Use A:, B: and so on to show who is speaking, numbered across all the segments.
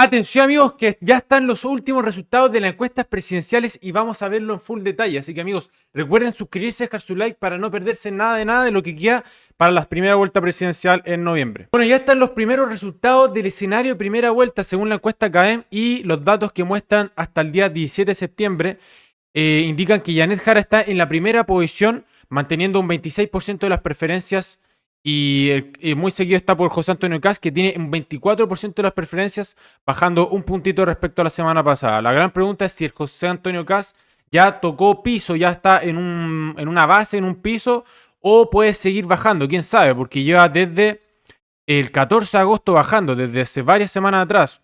A: Atención amigos, que ya están los últimos resultados de las encuestas presidenciales y vamos a verlo en full detalle. Así que amigos, recuerden suscribirse, dejar su like para no perderse nada de lo que queda para la primera vuelta presidencial en noviembre. Bueno, ya están los primeros resultados del escenario de primera vuelta según la encuesta CADEM y los datos que muestran hasta el día 17 de septiembre indican que Janet Jara está en la primera posición manteniendo un 26% de las preferencias. Y muy seguido está por José Antonio Kast, que tiene un 24% de las preferencias, bajando un puntito respecto a la semana pasada. La gran pregunta es si el José Antonio Kast ya tocó piso, ya está en una base, en un piso, o puede seguir bajando, quién sabe, porque lleva desde el 14 de agosto bajando, desde hace varias semanas atrás,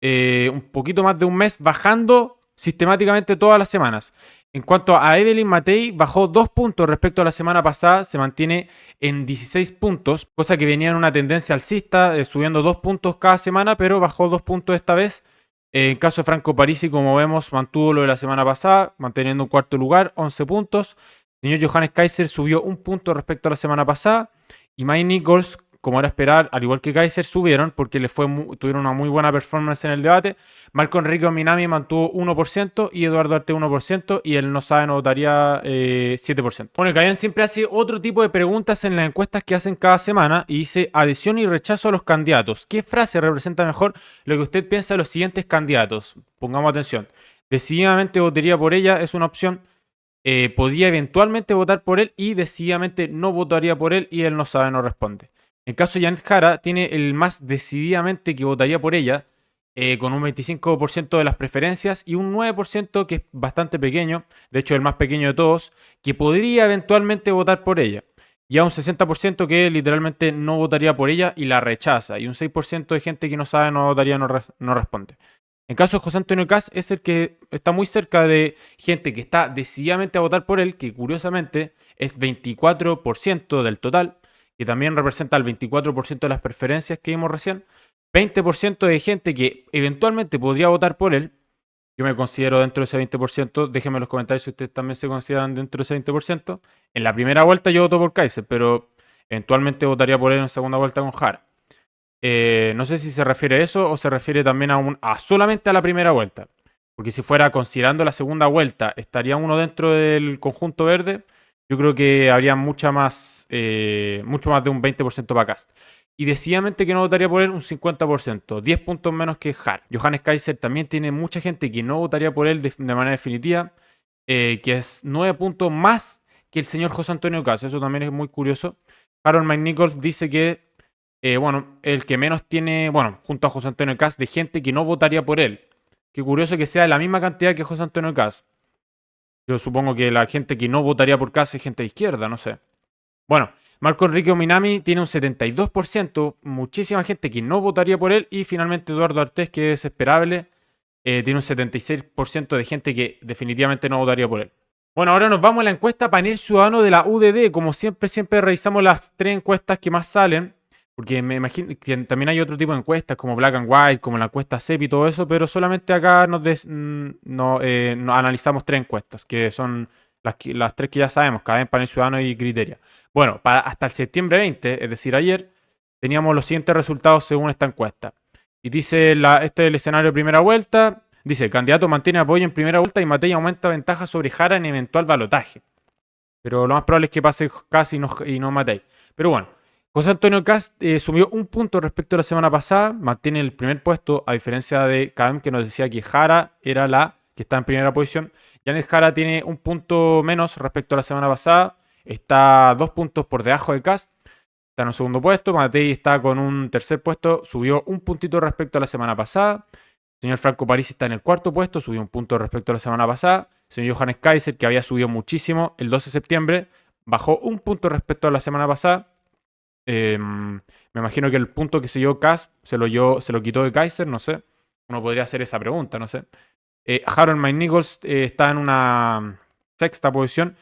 A: un poquito más de un mes, bajando sistemáticamente todas las semanas. En cuanto a Evelyn Matei, bajó 2 puntos respecto a la semana pasada, se mantiene en 16 puntos, cosa que venía en una tendencia alcista, subiendo 2 puntos cada semana, pero bajó 2 puntos esta vez. En caso de Franco Parisi, como vemos, mantuvo lo de la semana pasada, manteniendo un cuarto lugar, 11 puntos. El señor Johannes Kaiser subió 1 punto respecto a la semana pasada. Y Mike Nichols, como era esperar, al igual que Kaiser, subieron porque tuvieron una muy buena performance en el debate. Marco Enrique Minami mantuvo 1% y Eduardo Arte 1% y él no sabe, no votaría 7%. Bueno, Cayan siempre hace otro tipo de preguntas en las encuestas que hacen cada semana y dice adhesión y rechazo a los candidatos. ¿Qué frase representa mejor lo que usted piensa de los siguientes candidatos? Pongamos atención. Decididamente votaría por ella es una opción. Podría eventualmente votar por él y decididamente no votaría por él y él no sabe, no responde. En el caso de Janet Jara, tiene el más decididamente que votaría por ella, con un 25% de las preferencias y un 9% que es bastante pequeño, de hecho el más pequeño de todos, que podría eventualmente votar por ella. Y a un 60% que literalmente no votaría por ella y la rechaza. Y un 6% de gente que no sabe, no votaría, no responde. En caso de José Antonio Kast es el que está muy cerca de gente que está decididamente a votar por él, que curiosamente es 24% del total, que también representa el 24% de las preferencias que vimos recién. 20% de gente que eventualmente podría votar por él. Yo me considero dentro de ese 20%. Déjenme en los comentarios si ustedes también se consideran dentro de ese 20%. En la primera vuelta yo voto por Kaiser, pero eventualmente votaría por él en segunda vuelta con Jara. No sé si se refiere a eso o se refiere también a solamente a la primera vuelta. Porque si fuera considerando la segunda vuelta, ¿estaría uno dentro del conjunto verde? Yo creo que habría mucho más de un 20% para Kast. Y decididamente que no votaría por él un 50%, 10 puntos menos que Hart. Johannes Kaiser también tiene mucha gente que no votaría por él de manera definitiva, que es 9 puntos más que el señor José Antonio Kast. Eso también es muy curioso. Harold McNichols dice que el que menos tiene, junto a José Antonio Kast, de gente que no votaría por él. Qué curioso que sea la misma cantidad que José Antonio Kast. Yo supongo que la gente que no votaría por Kast es gente de izquierda, no sé. Bueno, Marco Enrique Minami tiene un 72%, muchísima gente que no votaría por él. Y finalmente Eduardo Artés, que es esperable, tiene un 76% de gente que definitivamente no votaría por él. Bueno, ahora nos vamos a la encuesta Panel Ciudadano de la UDD. Como siempre revisamos las 3 encuestas que más salen. Porque me imagino que también hay otro tipo de encuestas como Black and White, como la encuesta CEP y todo eso, pero solamente acá nos analizamos 3 encuestas, que son las 3 que ya sabemos, CADEM, Panel Ciudadano y Criteria. Bueno, hasta el septiembre 20, es decir, ayer, teníamos los siguientes resultados según esta encuesta. Y dice, este es el escenario de primera vuelta, dice, el candidato mantiene apoyo en primera vuelta y Matei aumenta ventaja sobre Jara en eventual balotaje. Pero lo más probable es que pase Kast y no Matei. Pero bueno. José Antonio Kast subió 1 punto respecto a la semana pasada, mantiene el primer puesto, a diferencia de Kadem, que nos decía que Jara era la que está en primera posición. Janet Jara tiene 1 punto menos respecto a la semana pasada, está 2 puntos por debajo de Kast, está en un segundo puesto. Matei está con un tercer puesto, subió 1 puntito respecto a la semana pasada. El señor Franco Parisi está en el cuarto puesto, subió 1 punto respecto a la semana pasada. El señor Johannes Kaiser, que había subido muchísimo el 12 de septiembre, bajó 1 punto respecto a la semana pasada. Me imagino que el punto que se llevó Kast se lo quitó de Kaiser, no sé. Uno podría hacer esa pregunta, no sé. Harold McNichols está en una sexta posición,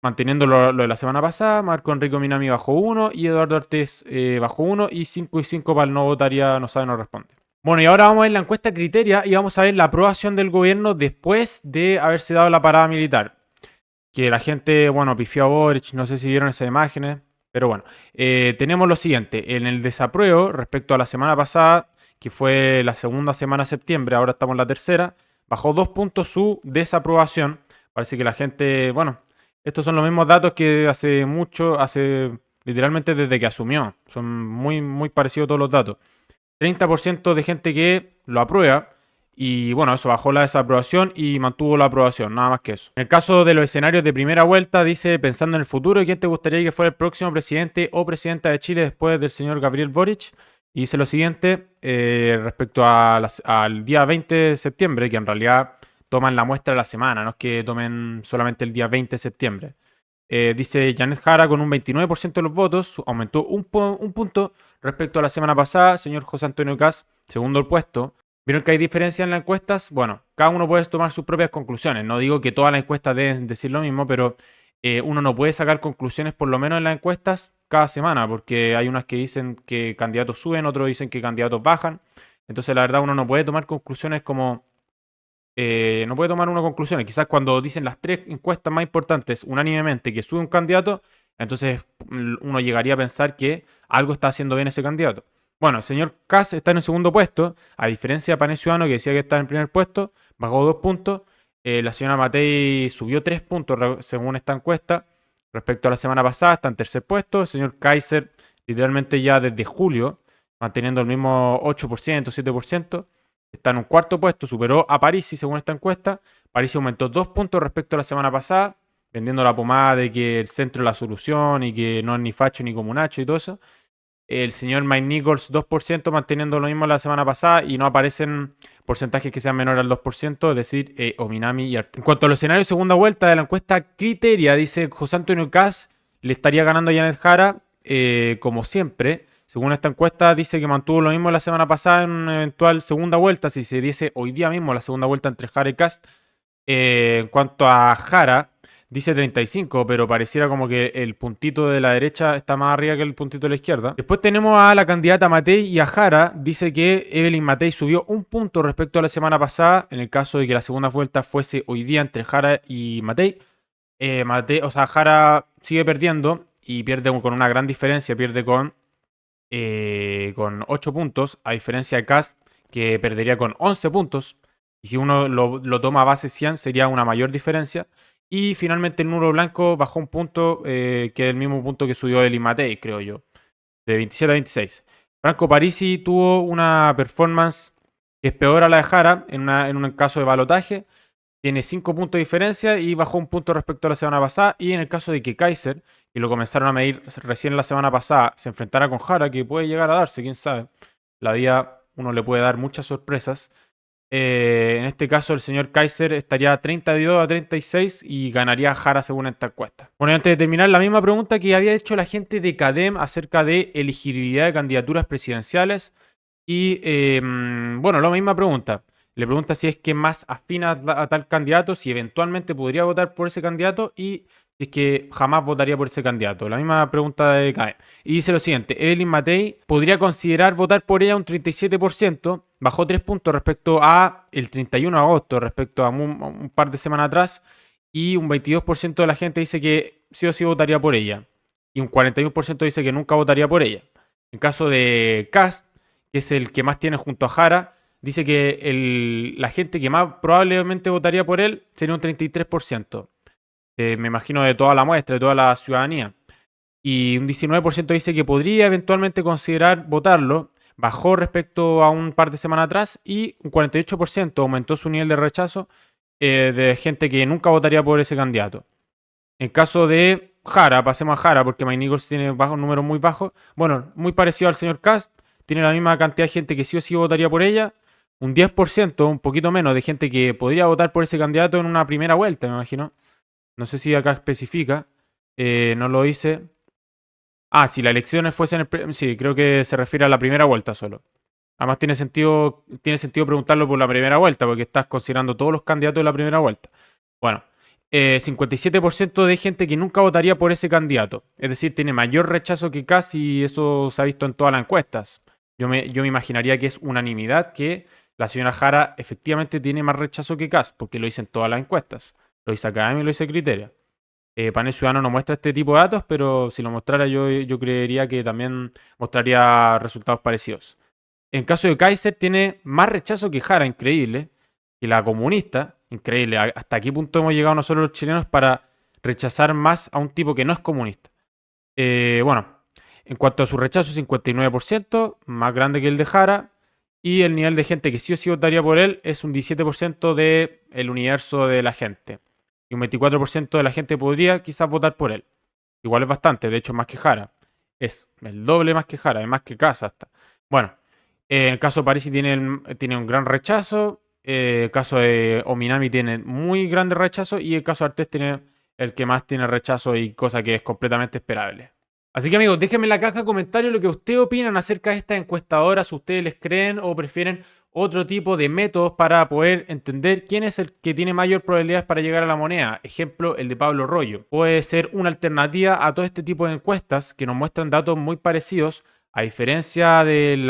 A: manteniendo lo de la semana pasada. Marco Enrico Minami bajó 1 y Eduardo Ortiz bajó 1 y 5 y 5 para el no votaría, no sabe, no responde. Bueno, y ahora vamos a ver la encuesta Criteria y vamos a ver la aprobación del gobierno después de haberse dado la parada militar. Que la gente, pifió a Boric, no sé si vieron esas imágenes. Pero bueno, tenemos lo siguiente. En el desapruebo, respecto a la semana pasada, que fue la segunda semana de septiembre, ahora estamos en la tercera, bajó 2 puntos su desaprobación. Parece que la gente, bueno, estos son los mismos datos que hace mucho, hace literalmente desde que asumió. Son muy, muy parecidos todos los datos. 30% de gente que lo aprueba. Y bueno, eso bajó la desaprobación y mantuvo la aprobación, nada más que eso. En el caso de los escenarios de primera vuelta, dice, pensando en el futuro, ¿quién te gustaría que fuera el próximo presidente o presidenta de Chile después del señor Gabriel Boric? Y dice lo siguiente, respecto al día 20 de septiembre, que en realidad toman la muestra de la semana, no es que tomen solamente el día 20 de septiembre. Dice Janet Jara con un 29% de los votos, aumentó un punto respecto a la semana pasada. Señor José Antonio Kast, segundo el puesto. ¿Vieron que hay diferencias en las encuestas? Bueno, cada uno puede tomar sus propias conclusiones. No digo que todas las encuestas deben decir lo mismo, pero uno no puede sacar conclusiones, por lo menos en las encuestas, cada semana, porque hay unas que dicen que candidatos suben, otros dicen que candidatos bajan. Entonces, la verdad, uno no puede tomar conclusiones como no puede tomar una conclusión. Quizás cuando dicen las 3 encuestas más importantes unánimemente que sube un candidato, entonces uno llegaría a pensar que algo está haciendo bien ese candidato. Bueno, el señor Kast está en el segundo puesto, a diferencia de Panel Ciudadano que decía que está en el primer puesto, bajó 2 puntos. La señora Matei subió 3 puntos según esta encuesta. Respecto a la semana pasada, está en tercer puesto. El señor Kaiser, literalmente ya desde julio, manteniendo el mismo 8%, 7%. Está en un cuarto puesto, superó a Parisi según esta encuesta. Parisi aumentó 2 puntos respecto a la semana pasada, vendiendo la pomada de que el centro es la solución y que no es ni facho ni comunacho y todo eso. El señor Mike Nichols 2% manteniendo lo mismo la semana pasada y no aparecen porcentajes que sean menores al 2%, es decir, Ominami y Arte. En cuanto al escenario de segunda vuelta de la encuesta Criteria, dice José Antonio Kast le estaría ganando a Janet Jara, como siempre. Según esta encuesta, dice que mantuvo lo mismo la semana pasada en una eventual segunda vuelta, si se diese hoy día mismo la segunda vuelta entre Jara y Kast. En cuanto a Jara, dice 35, pero pareciera como que el puntito de la derecha está más arriba que el puntito de la izquierda. Después tenemos a la candidata Matei y a Jara. Dice que Evelyn Matei subió un punto respecto a la semana pasada, en el caso de que la segunda vuelta fuese hoy día entre Jara y Matei. Jara sigue perdiendo y pierde con una gran diferencia, pierde con 8 puntos, a diferencia de Kast, que perdería con 11 puntos. Y si uno lo toma a base 100, sería una mayor diferencia. Y finalmente el número blanco bajó un punto, que es el mismo punto que subió el Matei, creo yo, de 27 a 26. Franco Parisi tuvo una performance que es peor a la de Jara en un caso de balotaje. Tiene 5 puntos de diferencia y bajó un punto respecto a la semana pasada. Y en el caso de que Kaiser, que lo comenzaron a medir recién la semana pasada, se enfrentara con Jara, que puede llegar a darse, quién sabe. La vida uno le puede dar muchas sorpresas. En este caso, el señor Kaiser estaría 32 a 36 y ganaría a Jara según esta encuesta. Bueno, antes de terminar, la misma pregunta que había hecho la gente de CADEM acerca de elegibilidad de candidaturas presidenciales. Y bueno, la misma pregunta. Le pregunta si es que más afina a tal candidato, si eventualmente podría votar por ese candidato y si es que jamás votaría por ese candidato. La misma pregunta de CAE. Y dice lo siguiente, Evelyn Matei podría considerar votar por ella un 37%, bajó 3 puntos respecto a el 31 de agosto, respecto a un par de semanas atrás, y un 22% de la gente dice que sí o sí votaría por ella, y un 41% dice que nunca votaría por ella. En caso de Kast, que es el que más tiene junto a Jara, dice que la gente que más probablemente votaría por él sería un 33%. Me imagino de toda la muestra, de toda la ciudadanía. Y un 19% dice que podría eventualmente considerar votarlo. Bajó respecto a un par de semanas atrás y un 48% aumentó su nivel de rechazo, de gente que nunca votaría por ese candidato. En caso de Jara, pasemos a Jara porque Mike Nichols tiene un número muy bajo. Bueno, muy parecido al señor Kast. Tiene la misma cantidad de gente que sí o sí votaría por ella. Un 10%, un poquito menos, de gente que podría votar por ese candidato en una primera vuelta, me imagino. No sé si acá especifica. No lo hice. Ah, si las elecciones fuesen... Sí, creo que se refiere a la primera vuelta solo. Además tiene sentido preguntarlo por la primera vuelta, porque estás considerando todos los candidatos de la primera vuelta. Bueno, 57% de gente que nunca votaría por ese candidato. Es decir, tiene mayor rechazo que casi, eso se ha visto en todas las encuestas. Yo me imaginaría que es unanimidad que la señora Jara efectivamente tiene más rechazo que Kast, porque lo dicen todas las encuestas. Lo dice Academia y lo dice Criteria. Panel Ciudadano no muestra este tipo de datos, pero si lo mostrara yo creería que también mostraría resultados parecidos. En caso de Kaiser tiene más rechazo que Jara, increíble, y la comunista, increíble. ¿Hasta qué punto hemos llegado nosotros los chilenos para rechazar más a un tipo que no es comunista? Bueno, en cuanto a su rechazo, 59%, más grande que el de Jara, y el nivel de gente que sí o sí votaría por él es un 17% del universo de la gente. Y un 24% de la gente podría quizás votar por él. Igual es bastante, de hecho más que Jara. Es el doble más que Jara, es más que Casa hasta. Bueno, en el caso de Parisi tiene un gran rechazo. El caso de Ominami tiene muy grande rechazo. Y el caso de Artés tiene el que más tiene rechazo y cosa que es completamente esperable. Así que amigos, déjenme en la caja de comentarios lo que ustedes opinan acerca de estas encuestadoras. Si ustedes les creen o prefieren otro tipo de métodos para poder entender quién es el que tiene mayor probabilidades para llegar a la moneda. Ejemplo, el de Pablo Rollo. Puede ser una alternativa a todo este tipo de encuestas que nos muestran datos muy parecidos, a diferencia del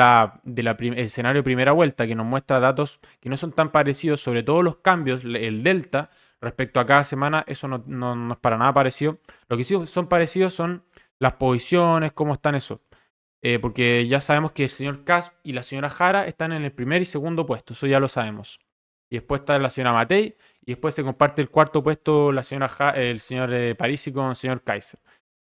A: escenario de primera vuelta, que nos muestra datos que no son tan parecidos, sobre todo los cambios, el delta, respecto a cada semana. Eso no es para nada parecido. Lo que sí son parecidos son las posiciones, cómo están eso. Porque ya sabemos que el señor Kass y la señora Jara están en el primer y segundo puesto, eso ya lo sabemos. Y después está la señora Matei, y después se comparte el cuarto puesto el señor Parisi con el señor Kaiser.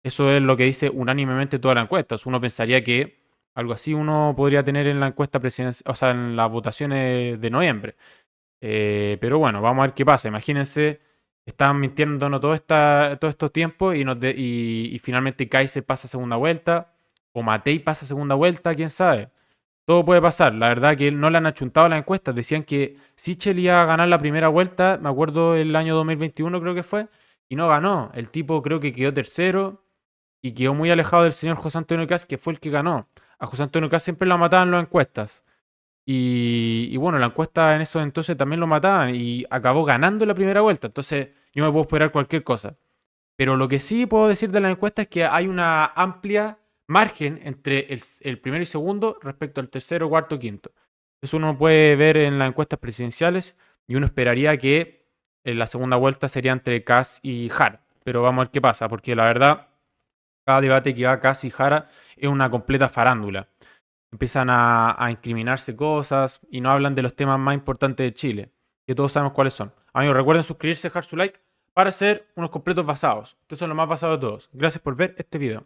A: Eso es lo que dice unánimemente toda la encuesta. Uno pensaría que algo así uno podría tener en la encuesta presidencial, o sea, en las votaciones de noviembre. Pero bueno, vamos a ver qué pasa. Imagínense, estaban mintiéndonos todo estos tiempos y finalmente Kaiser pasa a segunda vuelta o Matei pasa a segunda vuelta, quién sabe. Todo puede pasar. La verdad que no le han achuntado las encuestas. Decían que Sichel iba a ganar la primera vuelta, me acuerdo el año 2021 creo que fue, y no ganó. El tipo creo que quedó tercero y quedó muy alejado del señor José Antonio Caz, que fue el que ganó. A José Antonio Caz siempre lo mataban en las encuestas. Y bueno, la encuesta en esos entonces también lo mataban y acabó ganando la primera vuelta. Entonces yo me puedo esperar cualquier cosa. Pero lo que sí puedo decir de la encuesta es que hay una amplia margen entre el primero y segundo respecto al tercero, cuarto, quinto. Eso uno puede ver en las encuestas presidenciales y uno esperaría que en la segunda vuelta sería entre Kass y Jara. Pero vamos a ver qué pasa, porque la verdad, cada debate que va Kass y Jara es una completa farándula. Empiezan a incriminarse cosas y no hablan de los temas más importantes de Chile, que todos sabemos cuáles son. Amigos, recuerden suscribirse, dejar su like para ser unos completos basados. Estos son los más basados de todos. Gracias por ver este video.